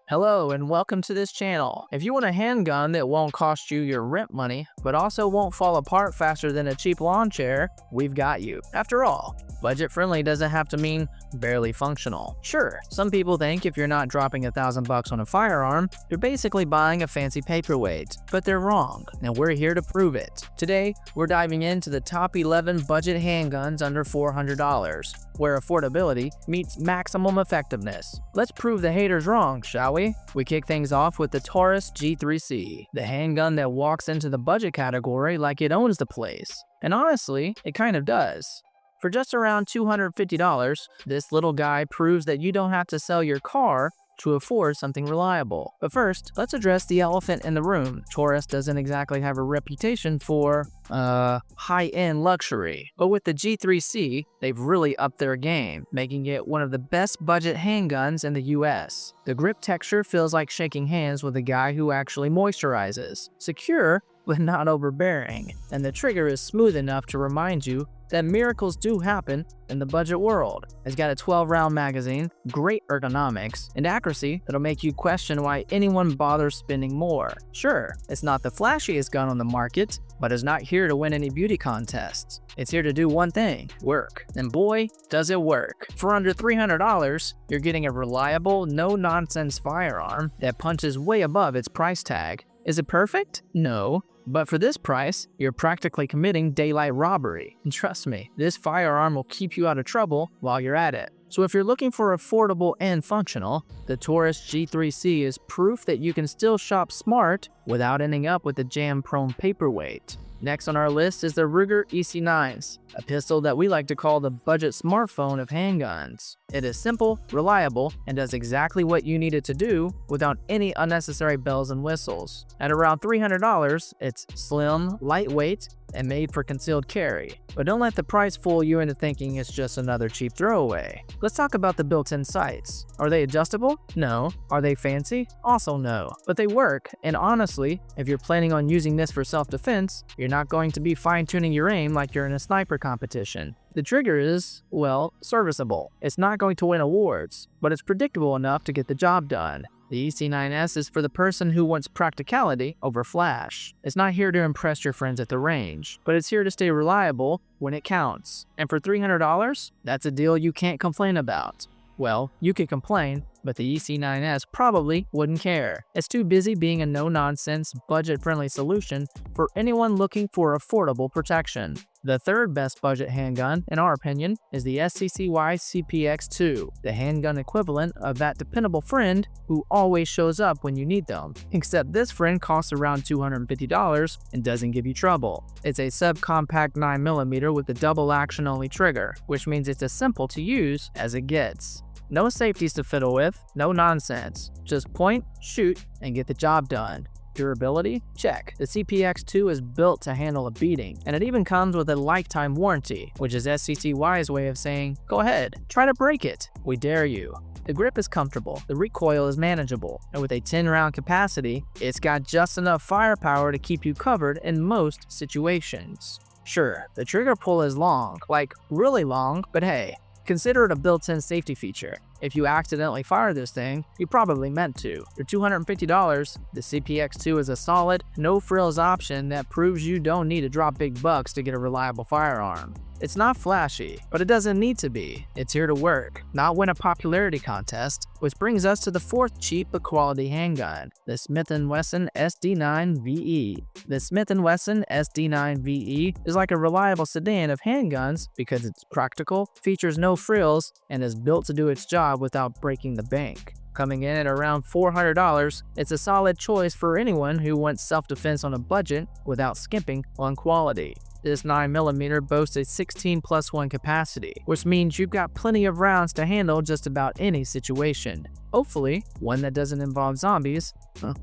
Hello and welcome to this channel. If you want a handgun that won't cost you your rent money, but also won't fall apart faster than a cheap lawn chair, we've got you. After all, budget-friendly doesn't have to mean barely functional. Sure, some people think if you're not dropping $1,000 on a firearm, you're basically buying a fancy paperweight, but they're wrong, and we're here to prove it. Today, we're diving into the top 11 budget handguns under $400, where affordability meets maximum effectiveness. Let's prove the haters wrong, shall we? We kick things off with the Taurus G3C, the handgun that walks into the budget category like it owns the place. And honestly, it kind of does. For just around $250, this little guy proves that you don't have to sell your car to afford something reliable. But first, let's address the elephant in the room. Taurus doesn't exactly have a reputation for, high-end luxury. But with the G3C, they've really upped their game, making it one of the best budget handguns in the US. The grip texture feels like shaking hands with a guy who actually moisturizes. Secure, but not overbearing. And the trigger is smooth enough to remind you that miracles do happen in the budget world. It's got a 12-round magazine, great ergonomics, and accuracy that'll make you question why anyone bothers spending more. Sure, it's not the flashiest gun on the market, but it's not here to win any beauty contests. It's here to do one thing, work. And boy, does it work. For under $300, you're getting a reliable, no-nonsense firearm that punches way above its price tag. Is it perfect? No. But for this price, you're practically committing daylight robbery. And trust me, this firearm will keep you out of trouble while you're at it. So if you're looking for affordable and functional, the Taurus G3C is proof that you can still shop smart without ending up with a jam-prone paperweight. Next on our list is the Ruger EC9s, a pistol that we like to call the budget smartphone of handguns. It is simple, reliable, and does exactly what you need it to do without any unnecessary bells and whistles. At around $300, it's slim, lightweight, and made for concealed carry. But don't let the price fool you into thinking it's just another cheap throwaway. Let's talk about the built-in sights. Are they adjustable? No. Are they fancy? Also no. But they work, and honestly, if you're planning on using this for self-defense, you're not going to be fine-tuning your aim like you're in a sniper competition. The trigger is, well, serviceable. It's not going to win awards, but it's predictable enough to get the job done. The EC9S is for the person who wants practicality over flash. It's not here to impress your friends at the range, but it's here to stay reliable when it counts. And for $300, that's a deal you can't complain about. Well, you could complain, but the EC9S probably wouldn't care. It's too busy being a no-nonsense, budget-friendly solution for anyone looking for affordable protection. The third best budget handgun, in our opinion, is the Seccy CPX2, the handgun equivalent of that dependable friend who always shows up when you need them. Except this friend costs around $250 and doesn't give you trouble. It's a subcompact 9mm with a double action-only trigger, which means it's as simple to use as it gets. No safeties to fiddle with, no nonsense. Just point, shoot, and get the job done. Durability? Check. The CPX2 is built to handle a beating, and it even comes with a lifetime warranty, which is SCCY's way of saying, go ahead, try to break it. We dare you. The grip is comfortable, the recoil is manageable, and with a 10-round capacity, it's got just enough firepower to keep you covered in most situations. Sure, the trigger pull is long, like really long, but hey, consider it a built-in safety feature. If you accidentally fire this thing, you probably meant to. For $250, the CPX2 is a solid, no-frills option that proves you don't need to drop big bucks to get a reliable firearm. It's not flashy, but it doesn't need to be. It's here to work, not win a popularity contest, which brings us to the fourth cheap but quality handgun, the Smith & Wesson SD9VE. The Smith & Wesson SD9VE is like a reliable sedan of handguns because it's practical, features no frills, and is built to do its job without breaking the bank. Coming in at around $400, it's a solid choice for anyone who wants self-defense on a budget without skimping on quality. This 9mm boasts a 16+1 capacity, which means you've got plenty of rounds to handle just about any situation. Hopefully, one that doesn't involve zombies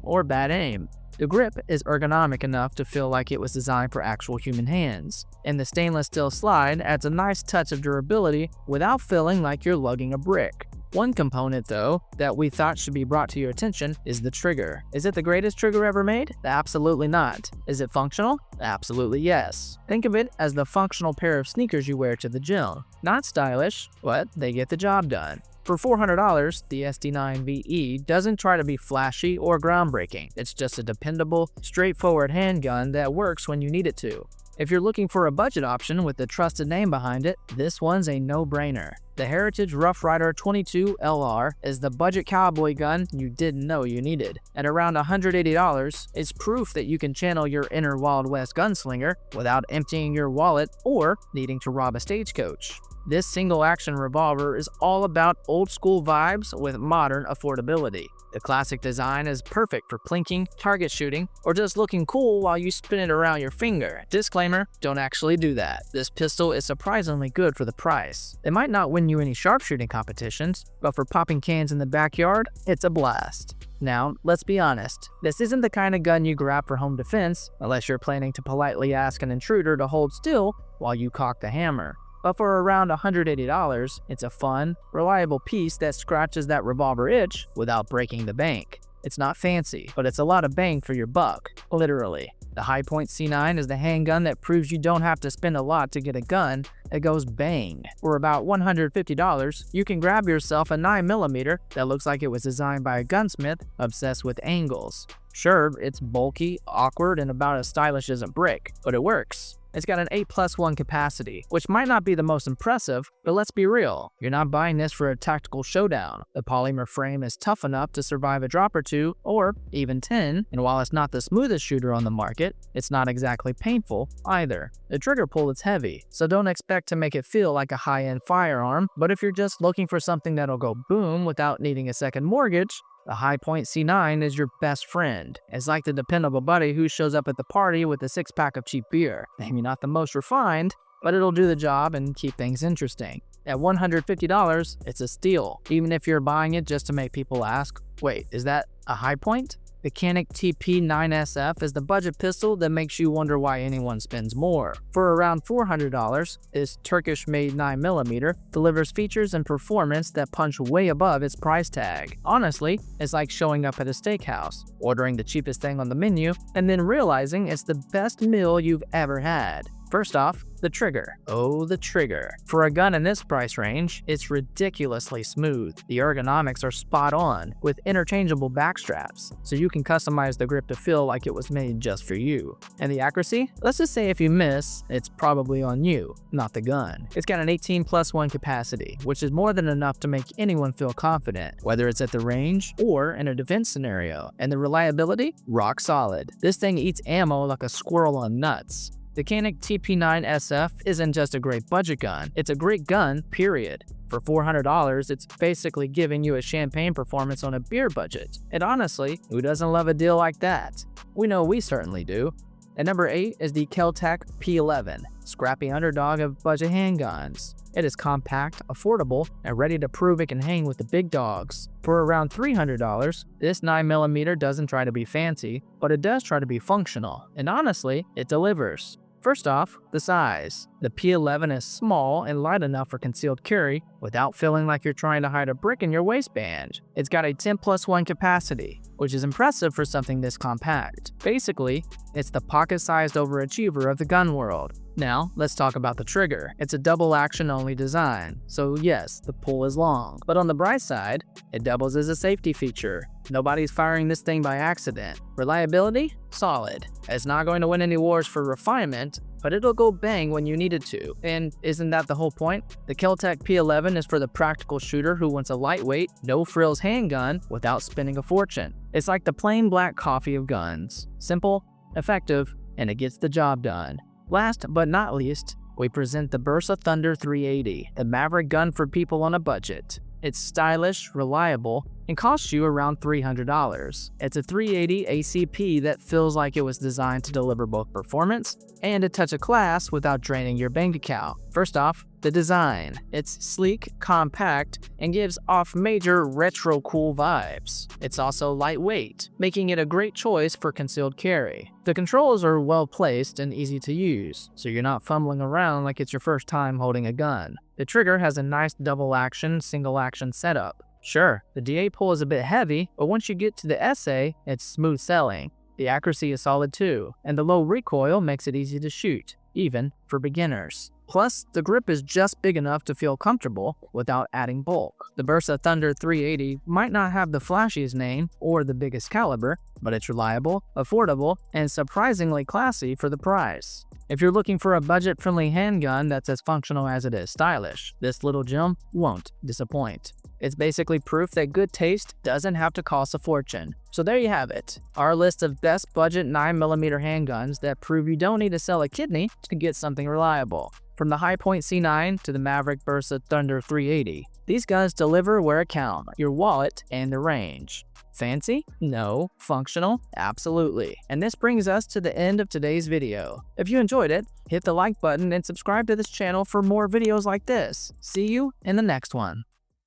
or bad aim. The grip is ergonomic enough to feel like it was designed for actual human hands, and the stainless steel slide adds a nice touch of durability without feeling like you're lugging a brick. One component, though, that we thought should be brought to your attention is the trigger. Is it the greatest trigger ever made? Absolutely not. Is it functional? Absolutely yes. Think of it as the functional pair of sneakers you wear to the gym. Not stylish, but they get the job done. For $400, the SD9VE doesn't try to be flashy or groundbreaking. It's just a dependable, straightforward handgun that works when you need it to. If you're looking for a budget option with a trusted name behind it, this one's a no-brainer. The Heritage Rough Rider 22 LR is the budget cowboy gun you didn't know you needed. At around $180, it's proof that you can channel your inner Wild West gunslinger without emptying your wallet or needing to rob a stagecoach. This single-action revolver is all about old-school vibes with modern affordability. The classic design is perfect for plinking, target shooting, or just looking cool while you spin it around your finger. Disclaimer, don't actually do that. This pistol is surprisingly good for the price. It might not win you any sharpshooting competitions, but for popping cans in the backyard, it's a blast. Now, let's be honest, this isn't the kind of gun you grab for home defense unless you're planning to politely ask an intruder to hold still while you cock the hammer. But for around $180, it's a fun, reliable piece that scratches that revolver itch without breaking the bank. It's not fancy, but it's a lot of bang for your buck, literally. The Hi-Point C9 is the handgun that proves you don't have to spend a lot to get a gun that goes bang. For about $150, you can grab yourself a 9mm that looks like it was designed by a gunsmith obsessed with angles. Sure, it's bulky, awkward, and about as stylish as a brick, but it works. It's got an 8+1 capacity, which might not be the most impressive, but let's be real, you're not buying this for a tactical showdown. The polymer frame is tough enough to survive a drop or two, or even 10, and while it's not the smoothest shooter on the market, it's not exactly painful either. The trigger pull is heavy, so don't expect to make it feel like a high-end firearm, but if you're just looking for something that'll go boom without needing a second mortgage, the Hi-Point C9 is your best friend. It's like the dependable buddy who shows up at the party with a six-pack of cheap beer. Maybe not the most refined, but it'll do the job and keep things interesting. At $150, it's a steal, even if you're buying it just to make people ask, wait, is that a Hi-Point? The Canic TP9SF is the budget pistol that makes you wonder why anyone spends more. For around $400, this Turkish-made 9mm delivers features and performance that punch way above its price tag. Honestly, it's like showing up at a steakhouse, ordering the cheapest thing on the menu, and then realizing it's the best meal you've ever had. First off, the trigger. Oh, the trigger. For a gun in this price range, it's ridiculously smooth. The ergonomics are spot on, with interchangeable back straps, so you can customize the grip to feel like it was made just for you. And the accuracy? Let's just say if you miss, it's probably on you, not the gun. It's got an 18+1 capacity, which is more than enough to make anyone feel confident, whether it's at the range or in a defense scenario. And the reliability? Rock solid. This thing eats ammo like a squirrel on nuts. The Canic TP9SF isn't just a great budget gun, it's a great gun, period. For $400, it's basically giving you a champagne performance on a beer budget. And honestly, who doesn't love a deal like that? We know we certainly do. At number 8 is the Keltech P11, scrappy underdog of budget handguns. It is compact, affordable, and ready to prove it can hang with the big dogs. For around $300, this 9mm doesn't try to be fancy, but it does try to be functional, and honestly, it delivers. First off, the size. The P11 is small and light enough for concealed carry without feeling like you're trying to hide a brick in your waistband. It's got a 10+1 capacity, which is impressive for something this compact. Basically, it's the pocket-sized overachiever of the gun world. Now, let's talk about the trigger. It's a double action only design, so yes, the pull is long. But on the bright side, it doubles as a safety feature. Nobody's firing this thing by accident. Reliability? Solid. It's not going to win any wars for refinement, but it'll go bang when you need it to. And isn't that the whole point? The Keltech P11 is for the practical shooter who wants a lightweight, no-frills handgun without spending a fortune. It's like the plain black coffee of guns. Simple, effective, and it gets the job done. Last but not least, we present the BSA Thunder 380, the maverick gun for people on a budget. It's stylish, reliable, and costs you around $300. It's a 380 ACP that feels like it was designed to deliver both performance and a touch of class without draining your bank account. First off, the design. It's sleek, compact, and gives off major retro cool vibes. It's also lightweight, making it a great choice for concealed carry. The controls are well placed and easy to use, so you're not fumbling around like it's your first time holding a gun. The trigger has a nice double action, single action setup. Sure, the DA pull is a bit heavy, but once you get to the SA, it's smooth sailing. The accuracy is solid too, and the low recoil makes it easy to shoot, even for beginners. Plus, the grip is just big enough to feel comfortable without adding bulk. The BSA Thunder 380 might not have the flashiest name or the biggest caliber, but it's reliable, affordable, and surprisingly classy for the price. If you're looking for a budget-friendly handgun that's as functional as it is stylish, this little gem won't disappoint. It's basically proof that good taste doesn't have to cost a fortune. So there you have it, our list of best budget 9mm handguns that prove you don't need to sell a kidney to get something reliable. From the Hi-Point C9 to the Maverick BSA Thunder 380, these guns deliver where it counts, your wallet and the range. Fancy? No. Functional? Absolutely. And this brings us to the end of today's video. If you enjoyed it, hit the like button and subscribe to this channel for more videos like this. See you in the next one.